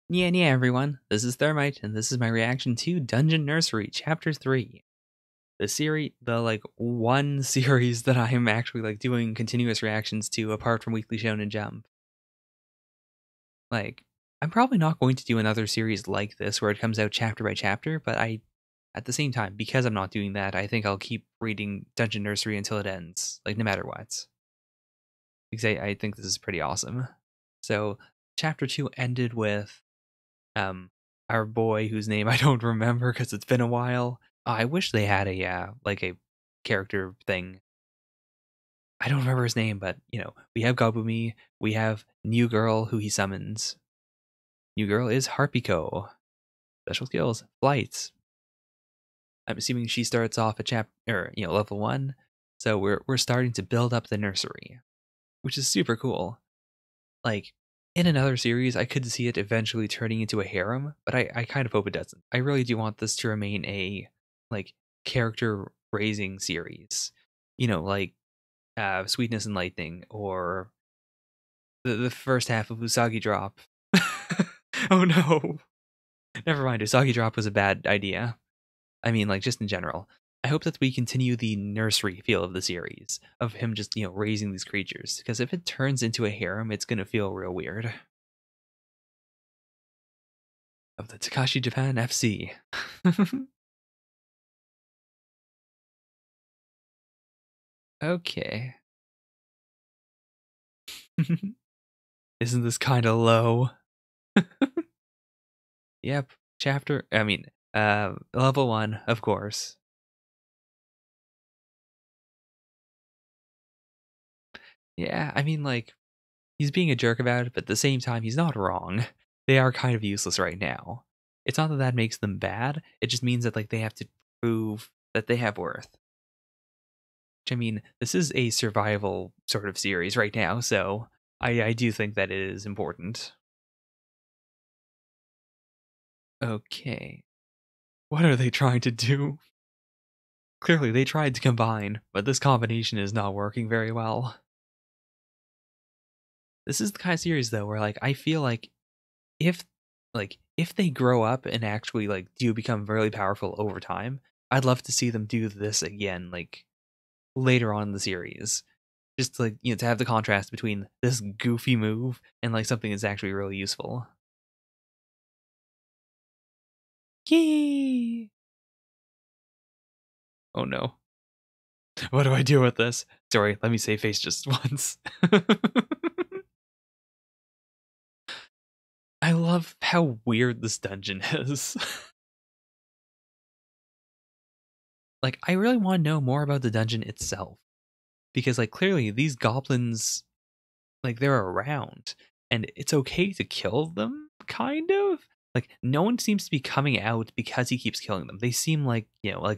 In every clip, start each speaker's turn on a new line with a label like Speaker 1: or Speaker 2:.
Speaker 1: Yeah, everyone. This is Thermite, and this is my reaction to Dungeon Nursery Chapter 3. The one series that I am actually doing continuous reactions to apart from Weekly Shonen Jump. Like, I'm probably not going to do another series like this where it comes out chapter by chapter, but at the same time, because I'm not doing that, I think I'll keep reading Dungeon Nursery until it ends, no matter what. Because I think this is pretty awesome. So, chapter 2 ended with um our boy whose name I don't remember because it's been a while. I wish they had a character thing. I don't remember his name, but we have Gobumi, we have New Girl who he summons. New Girl is Harpiko. Special skills, flights. I'm assuming she starts off at level 1. So we're starting to build up the nursery, which is super cool. Like, in another series, I could see it eventually turning into a harem, but I kind of hope it doesn't. I really do want this to remain a like character raising series. Sweetness and Lightning or the first half of Usagi Drop. Oh no. Never mind, Usagi Drop was a bad idea. I mean, just in general. I hope that we continue the nursery feel of the series, of him just, raising these creatures. Because if it turns into a harem, it's gonna feel real weird. Of the Takashi Japan FC. Okay. Isn't this kind of low? Yep. Level 1, of course. Yeah, he's being a jerk about it, but at the same time, he's not wrong. They are kind of useless right now. It's not that that makes them bad. It just means that they have to prove that they have worth. Which, this is a survival sort of series right now, so I do think that it is important. Okay. What are they trying to do? Clearly, they tried to combine, but this combination is not working very well. This is the kind of series, though, where I feel if if they grow up and actually do become really powerful over time, I'd love to see them do this again, later on in the series. Just to have the contrast between this goofy move and something that's actually really useful. Yay! Oh no. What do I do with this? Sorry, let me save face just once. I love how weird this dungeon is. I really want to know more about the dungeon itself. Because, clearly these goblins, they're around. And it's okay to kill them, kind of? No one seems to be coming out because he keeps killing them. They seem like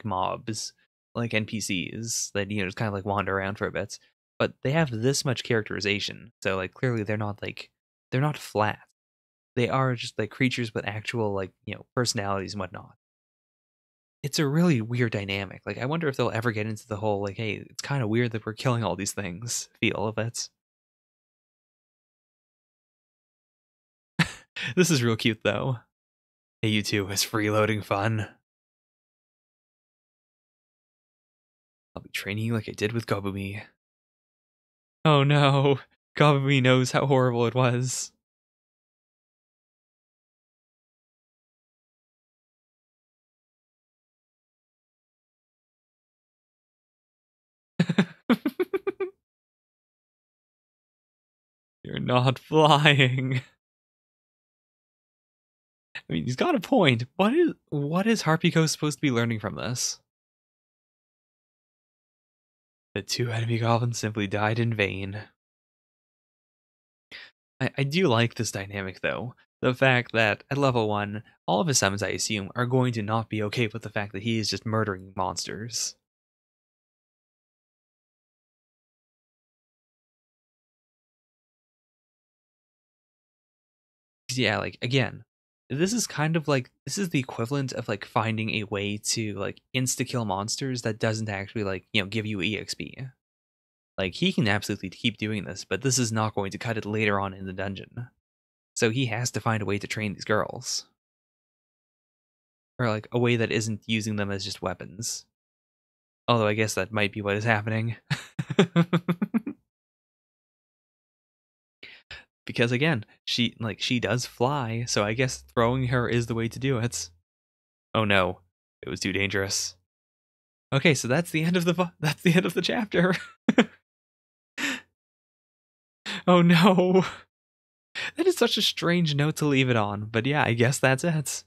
Speaker 1: mobs, like NPCs that, just kind of wander around for a bit. But they have this much characterization. So, clearly they're not flat. They are just creatures with actual personalities and whatnot. It's a really weird dynamic. I wonder if they'll ever get into the whole hey, it's kind of weird that we're killing all these things feel of it. This is real cute though. Hey, you two, is freeloading fun? I'll be training you like I did with Gobumi. Oh no, Gobumi knows how horrible it was. You're not flying. He's got a point. What is Harpiko supposed to be learning from this? The two enemy goblins simply died in vain. I do like this dynamic though. The fact that at level 1, all of his summons, I assume, are going to not be okay with the fact that he is just murdering monsters. Yeah, again, this is kind of this is the equivalent of finding a way to insta kill monsters that doesn't actually give you EXP. He can absolutely keep doing this, but this is not going to cut it later on in the dungeon. So he has to find a way to train these girls. Or like a way that isn't using them as just weapons. Although I guess that might be what is happening. Because again, she does fly, so I guess throwing her is the way to do it. Oh no, it was too dangerous. Okay, so that's the end of that's the end of the chapter. Oh no. That is such a strange note to leave it on, but yeah, I guess that's it.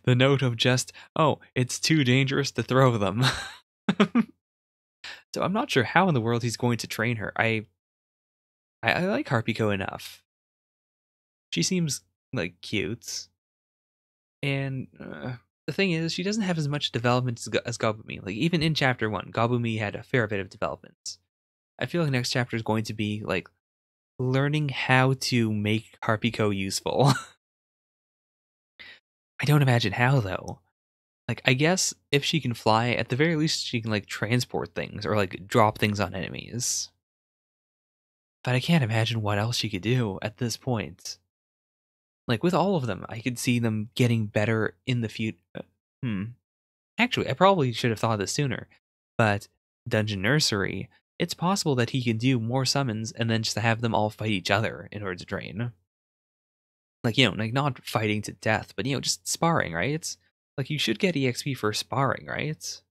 Speaker 1: The note of just, oh, it's too dangerous to throw them. So I'm not sure how in the world he's going to train her. I like Harpiko enough. She seems like cute, and the thing is, she doesn't have as much development as Gabumi. Like even in chapter 1, Gabumi had a fair bit of development. I feel like next chapter is going to be like learning how to make Harpiko useful. I don't imagine how though. Like I guess if she can fly, at the very least she can like transport things or like drop things on enemies. But I can't imagine what else she could do at this point. Like with all of them, I could see them getting better in the future. Hmm. Actually, I probably should have thought of this sooner. But Dungeon Nursery, it's possible that he can do more summons and then just have them all fight each other in order to train. Like, like not fighting to death, but just sparring, right? It's like you should get EXP for sparring, right?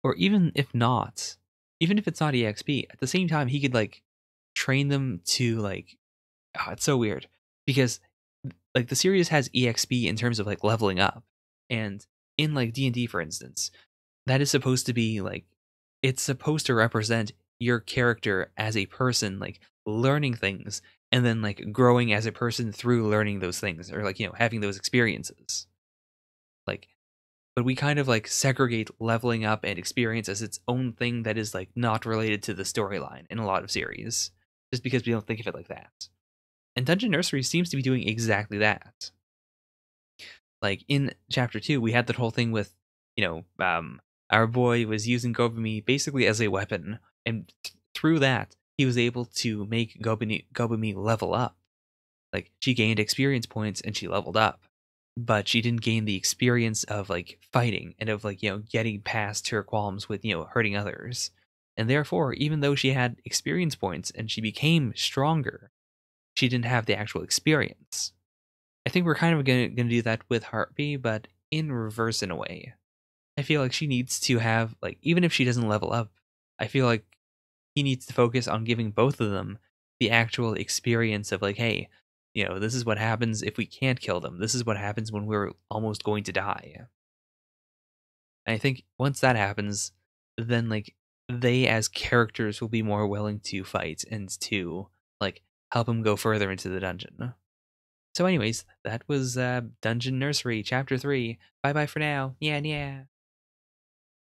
Speaker 1: Or even if not, even if it's not EXP, at the same time he could like train them to like it's so weird because like the series has EXP in terms of like leveling up. And in like D&D for instance, that is supposed to be like it's supposed to represent your character as a person like learning things and then like growing as a person through learning those things or like having those experiences. Like but we kind of like segregate leveling up and experience as its own thing that is like not related to the storyline in a lot of series just because we don't think of it like that. And Dungeon Nursery seems to be doing exactly that. Like in chapter 2, we had that whole thing with, our boy was using Gobumi basically as a weapon, and through that, he was able to make Gobumi level up. Like she gained experience points and she leveled up, but she didn't gain the experience of like fighting and of like getting past her qualms with hurting others. And therefore, even though she had experience points and she became stronger, she didn't have the actual experience. I think we're kind of gonna do that with Heartbeat, but in reverse in a way. I feel like she needs to have like even if she doesn't level up, I feel like he needs to focus on giving both of them the actual experience of like, hey, this is what happens if we can't kill them. This is what happens when we're almost going to die. And I think once that happens, then like they as characters will be more willing to fight and to like help him go further into the dungeon. So anyways, that was Dungeon Nursery Chapter 3. Bye bye for now. Yeah, yeah.